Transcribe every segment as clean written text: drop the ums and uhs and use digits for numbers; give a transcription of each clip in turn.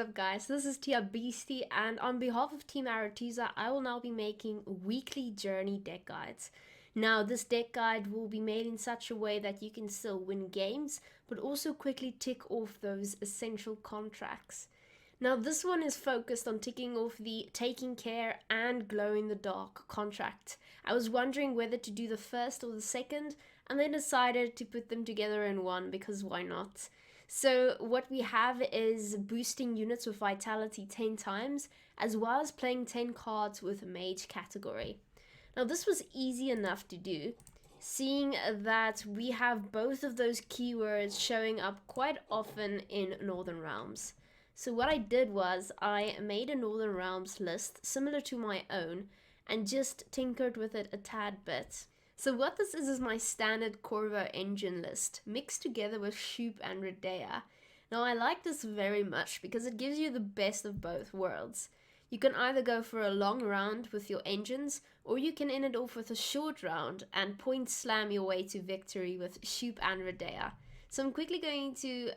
up guys, this is Theabeasty and on behalf of Team Aretusa, I will now be making weekly journey deck guides. Now this deck guide will be made in such a way that you can still win games, but also quickly tick off those essential contracts. Now this one is focused on ticking off the Taking Care and Glow in the Dark contract. I was wondering whether to do the first or the second, and then decided to put them together in one because why not? So what we have is boosting units with vitality 10 times, as well as playing 10 cards with Mage category. Now this was easy enough to do, seeing that we have both of those keywords showing up quite often in Northern Realms. So what I did was I made a Northern Realms list similar to my own and just tinkered with it a tad bit. So what this is my standard Corvo engine list, mixed together with Shoop and Redea. Now I like this very much because it gives you the best of both worlds. You can either go for a long round with your engines, or you can end it off with a short round and point slam your way to victory with Shoop and Redea. So I'm quickly going to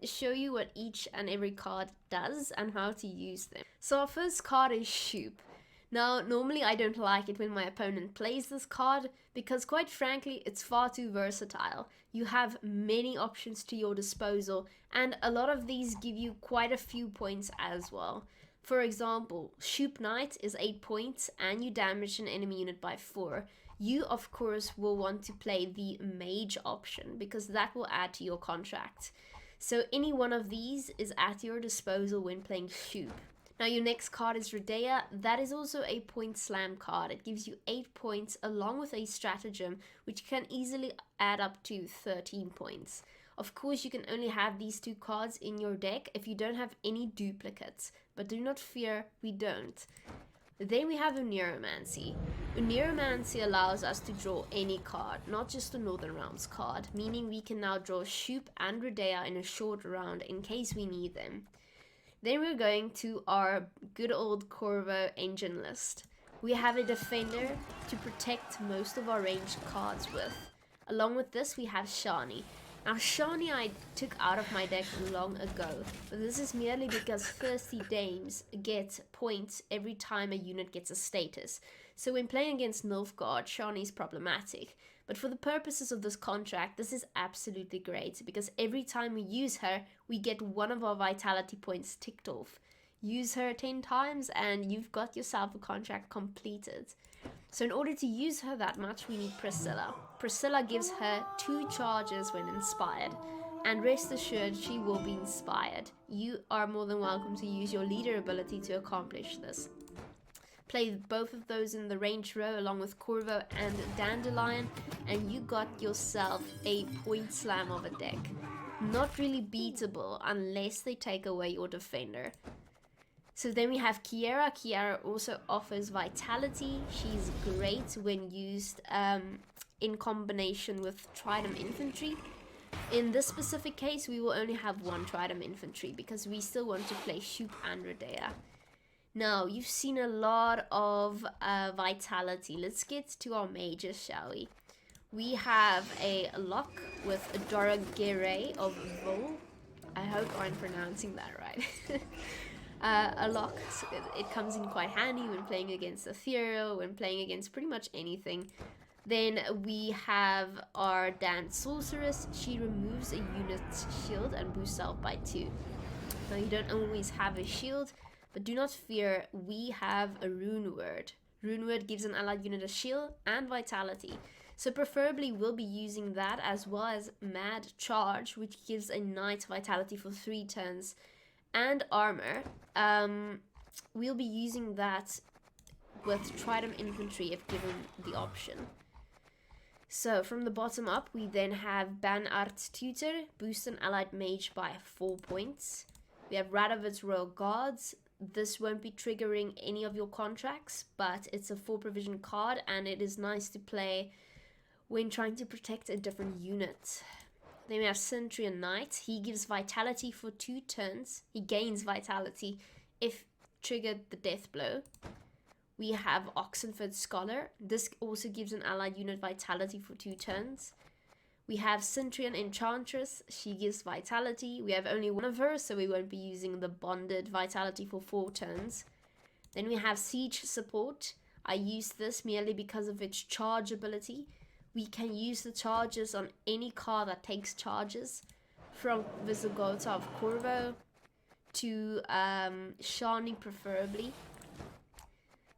show you what each and every card does and how to use them. So our first card is Shoop. Now, normally I don't like it when my opponent plays this card because quite frankly, it's far too versatile. You have many options to your disposal and a lot of these give you quite a few points as well. For example, Shoop Knight is 8 points and you damage an enemy unit by 4. You, of course, will want to play the Mage option because that will add to your contract. So any one of these is at your disposal when playing Shoop. Now your next card is Redea. That is also a point slam card. It gives you 8 points along with a stratagem which can easily add up to 13 points. Of course you can only have these two cards in your deck if you don't have any duplicates, but do not fear, we don't. Then we have Neuromancy. Neuromancy allows us to draw any card, not just the Northern Realms card, meaning we can now draw Shoop and Redea in a short round in case we need them. Then we're going to our good old Corvo engine list. We have a Defender to protect most of our ranged cards with. Along with this we have Shani. Now Shani I took out of my deck long ago, but this is merely because Thirsty Dames get points every time a unit gets a status. So when playing against Nilfgaard, Shani is problematic. But for the purposes of this contract, this is absolutely great because every time we use her, we get one of our vitality points ticked off. Use her 10 times and you've got yourself a contract completed. So in order to use her that much, we need Priscilla. Priscilla gives her 2 charges when inspired. And rest assured, she will be inspired. You are more than welcome to use your leader ability to accomplish this. Play both of those in the range row along with Corvo and Dandelion, and you got yourself a point slam of a deck. Not really beatable unless they take away your defender. So then we have Kiera. Kiera also offers vitality. She's great when used in combination with Tridem Infantry. In this specific case, we will only have one Tridem Infantry because we still want to play Shoop and Redea. Now, you've seen a lot of vitality. Let's get to our mages, shall we? We have a lock with a Doragere of Vol. I hope I'm pronouncing that right. A lock, it comes in quite handy when playing against Ethereal, when playing against pretty much anything. Then we have our Dance Sorceress. She removes a unit's shield and boosts out by 2. Now, you don't always have a shield, but do not fear, we have a Rune Word. Rune Word gives an allied unit a shield and vitality. So preferably we'll be using that as well as Mad Charge, which gives a knight vitality for 3 turns. And armor. We'll be using that with Tridem Infantry if given the option. So from the bottom up, we then have Banart Tutor, boost an allied mage by 4 points. We have Radovit's Royal Guards. This won't be triggering any of your contracts, but it's a 4 provision card and it is nice to play when trying to protect a different unit. Then we have Centurion Knight. He gives vitality for 2 turns. He gains vitality if triggered the death blow. We have Oxenford Scholar. This also gives an allied unit vitality for 2 turns. We have Centurion Enchantress, she gives Vitality. We have only one of her, so we won't be using the bonded Vitality for 4 turns. Then we have Siege Support. I use this merely because of its charge ability. We can use the charges on any card that takes charges, from Visigoth of Corvo to Shani preferably.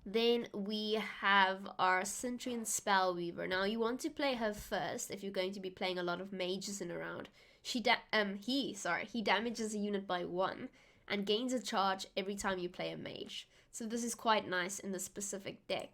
Then we have our Centurion Spellweaver. Now you want to play her first if you're going to be playing a lot of mages in a round. He damages a unit by 1 and gains a charge every time you play a mage. So this is quite nice in the specific deck.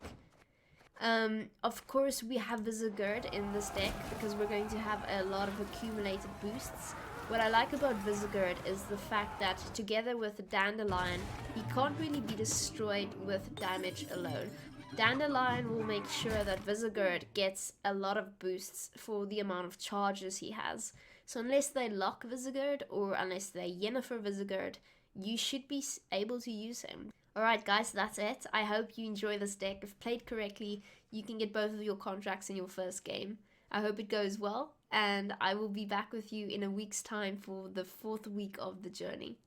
Of course we have Visigoth in this deck because we're going to have a lot of accumulated boosts. What I like about Visigoth is the fact that together with Dandelion, he can't really be destroyed with damage alone. Dandelion will make sure that Visigoth gets a lot of boosts for the amount of charges he has. So unless they lock Visigoth or unless they Yennefer Visigoth, you should be able to use him. Alright guys, that's it. I hope you enjoy this deck. If played correctly, you can get both of your contracts in your first game. I hope it goes well, and I will be back with you in a week's time for the 4th week of the journey.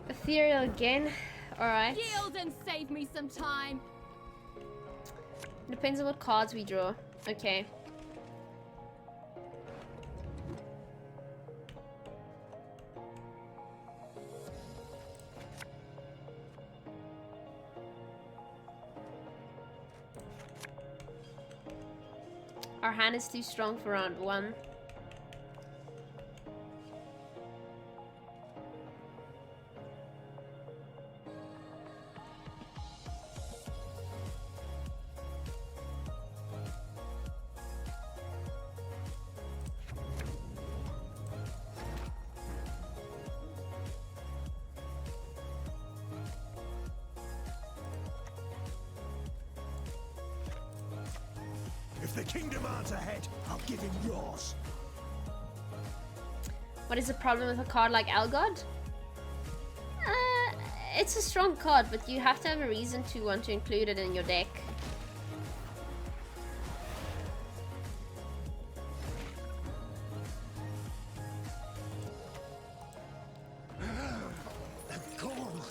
Ethereal again. Alright. Yield and save me some time. Depends on what cards we draw. Okay. Our hand is too strong for round 1. If the king demands a head, I'll give him yours. What is the problem with a card like Elgod? It's a strong card, but you have to have a reason to want to include it in your deck.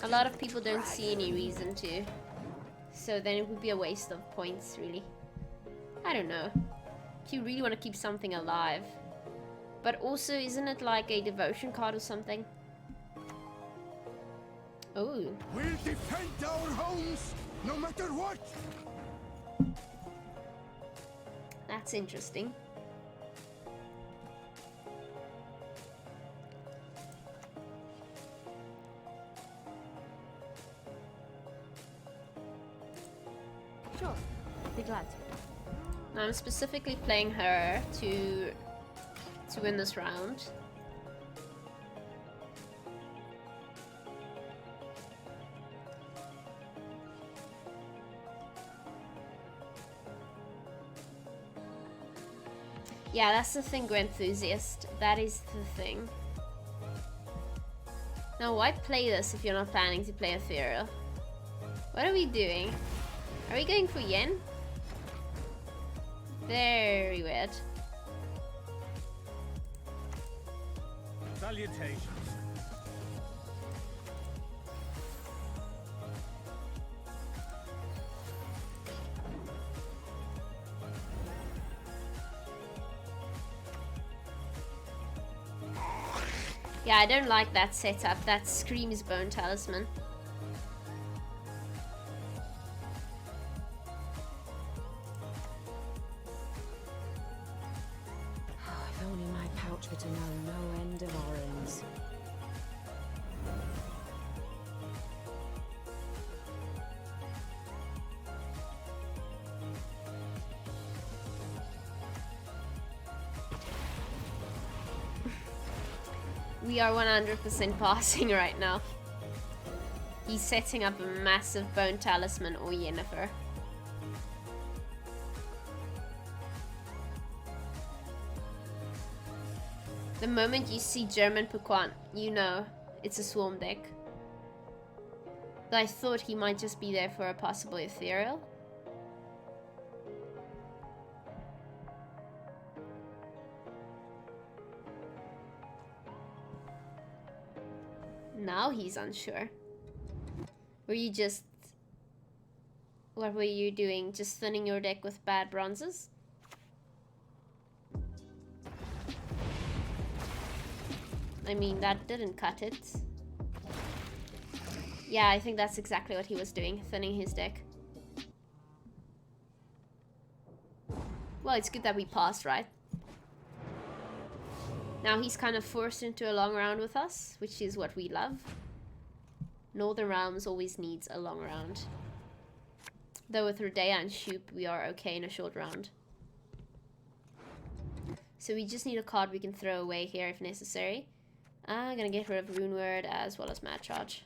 A lot of people don't see any reason to, so then it would be a waste of points, really. I don't know. If you really want to keep something alive. But also, isn't it like a devotion card or something? Oh. We'll defend our homes, no matter what. That's interesting. Sure, be glad to. Now I'm specifically playing her to win this round. Yeah, that's the thing, Enthusiast. That is the thing. Now, why play this if you're not planning to play Ethereal? What are we doing? Are we going for Yen? Very weird. Salutations. Yeah, I don't like that setup. That screams Bone Talisman. If only my pouch were to know no end of orange. We are 100% passing right now. He's setting up a massive Bone Talisman or Yennefer. The moment you see German Puquan, you know it's a swarm deck. Though I thought he might just be there for a possible ethereal. Now he's unsure. Were you just... What were you doing? Just thinning your deck with bad bronzes? I mean, that didn't cut it. Yeah, I think that's exactly what he was doing, thinning his deck. Well, it's good that we passed, right? Now he's kind of forced into a long round with us, which is what we love. Northern Realms always needs a long round. Though with Rodea and Shoop, we are okay in a short round. So we just need a card we can throw away here if necessary. I'm gonna get rid of Rune Word as well as Mad Charge.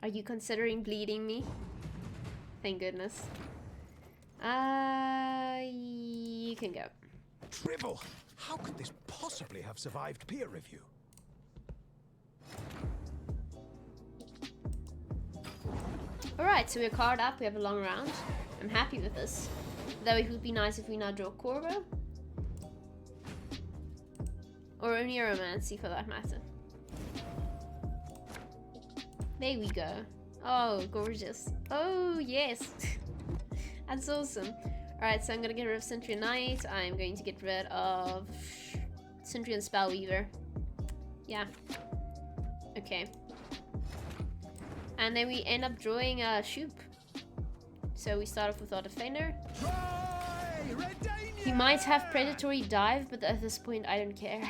Are you considering bleeding me? Thank goodness. You can go. Tribble! How could this possibly have survived peer review? Alright, so we're card up, we have a long round. I'm happy with this. Though it would be nice if we now draw Corvo. Or Oneiromancy for that matter. There we go. Oh, gorgeous. Oh, yes. That's awesome. Alright, so I'm gonna get rid of Centurion Knight. I'm going to get rid of Centurion Spellweaver. Yeah. Okay. And then we end up drawing a Shoop. So we start off with our Defender. He might have Predatory Dive, but at this point I don't care.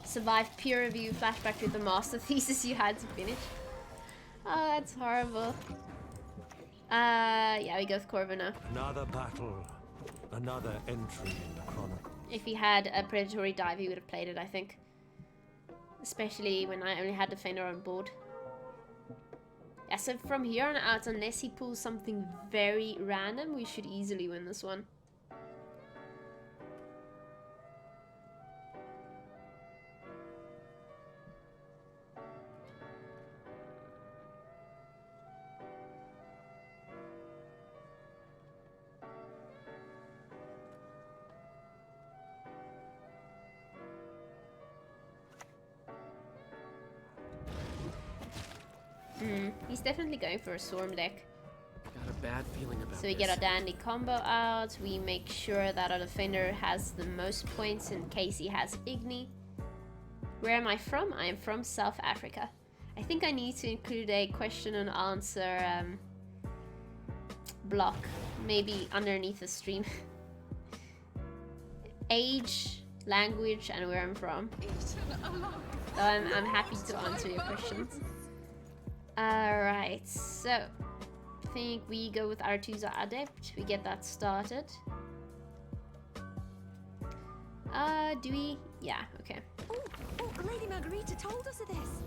Survive peer review, flashback to the master thesis you had to finish. Oh, that's horrible. Yeah, we go with Corvo now. Another battle, another entry in the chronicle. If he had a Predatory Dive, he would have played it, I think. Especially when I only had Defender on board. Yeah, so from here on out, unless he pulls something very random, we should easily win this one. He's definitely going for a Storm deck. Got a bad feeling about So we get our Dandy combo out. We make sure that our Defender has the most points in case he has Igni. Where am I from? I am from South Africa. I think I need to include a question and answer block, maybe underneath the stream. Age, language, and where I'm from. So I'm happy to answer your questions. Alright, so I think we go with Aretuza Adept. We get that started. Do we? Yeah, okay. Oh, Lady Margarita told us of this.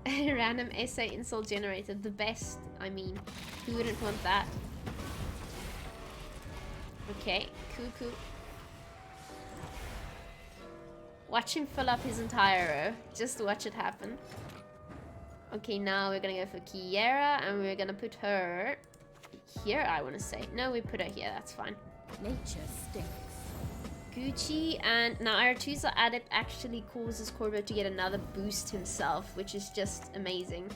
Random essay insult generated. The best. I mean, who wouldn't want that? Okay, cool. Watch him fill up his entire row. Just watch it happen. Okay, now we're gonna go for Kiera, and we're gonna put her here, I want to say. No, we put her here, that's fine. Nature stinks. Gucci, and now Aretuza Adept actually causes Corvo to get another boost himself, which is just amazing.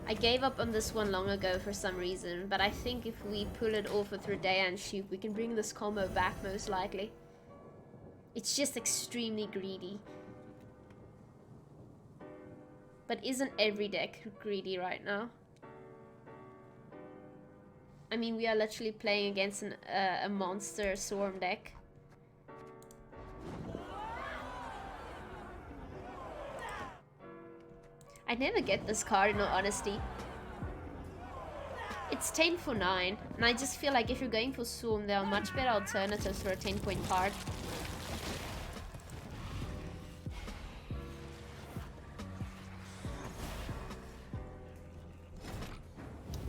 I gave up on this one long ago for some reason, but I think if we pull it off with Rodea and Shoop, we can bring this combo back most likely. It's just extremely greedy. But isn't every deck greedy right now? I mean, we are literally playing against a monster Swarm deck. I never get this card in all honesty. It's 10 for 9, and I just feel like if you're going for Swarm, there are much better alternatives for a 10-point card.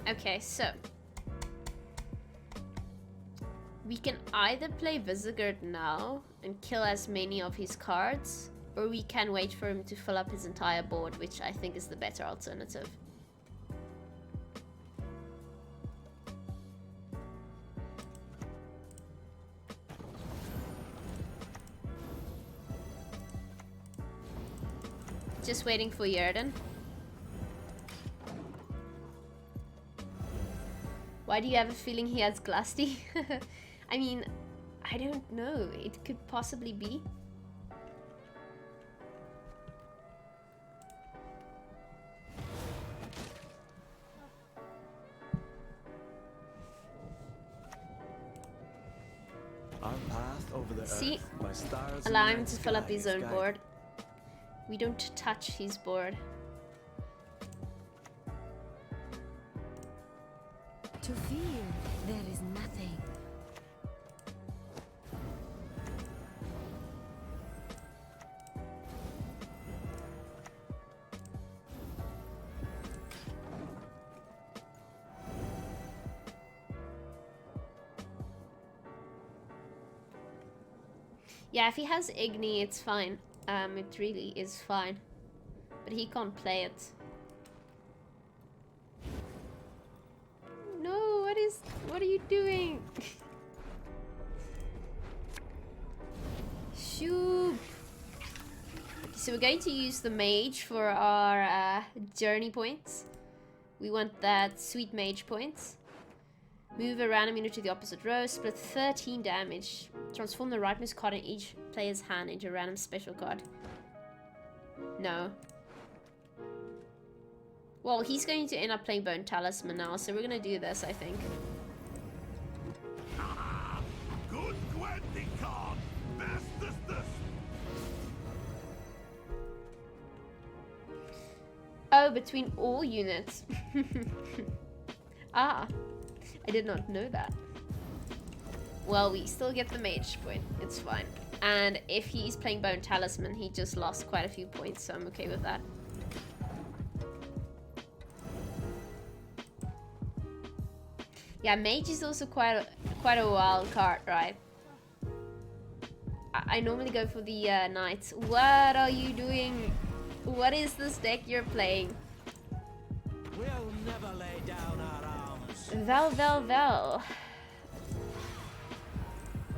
Okay, so we can either play Visigoth now and kill as many of his cards, or we can wait for him to fill up his entire board, which I think is the better alternative. Just waiting for Yerden. Why do you have a feeling he has Glusty? I mean, I don't know. It could possibly be. Our path over the See? earth by stars Allow and him night to fill up sky his is own guided. board. We don't touch his board. To fear, there is nothing. Yeah, if he has Igni, it's fine. It really is fine. But he can't play it. No, what are you doing? Shoot. So we're going to use the Mage for our journey points. We want that sweet Mage points. Move a random unit to the opposite row, split 13 damage. Transform the rightmost card in each player's hand into a random special card. No. Well, he's going to end up playing Bone Talisman now, so we're going to do this, I think. Good Gwending card! Bestest! Oh, between all units. Ah, I did not know that. Well, we still get the Mage point. It's fine. And if he's playing Bone Talisman, he just lost quite a few points, so I'm okay with that. Yeah, Mage is also quite a wild card, right? I normally go for the Knights. What are you doing? What is this deck you're playing? We'll never lay down our arms. Well.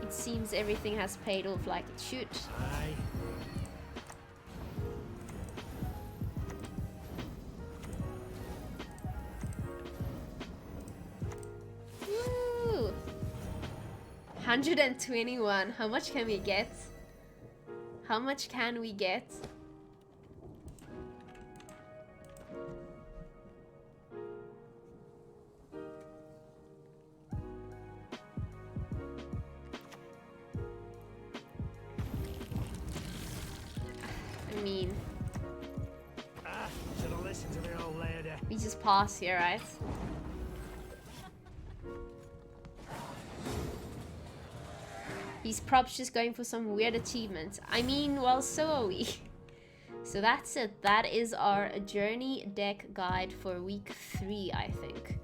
It seems everything has paid off like it should. Aye. Woo! 121. How much can we get? How much can we get? I mean, Should have listened to the old lady. we just pass here, right? He's probably just going for some weird achievement. I mean, well, so are we. So that's it. That is our journey deck guide for week 3, I think.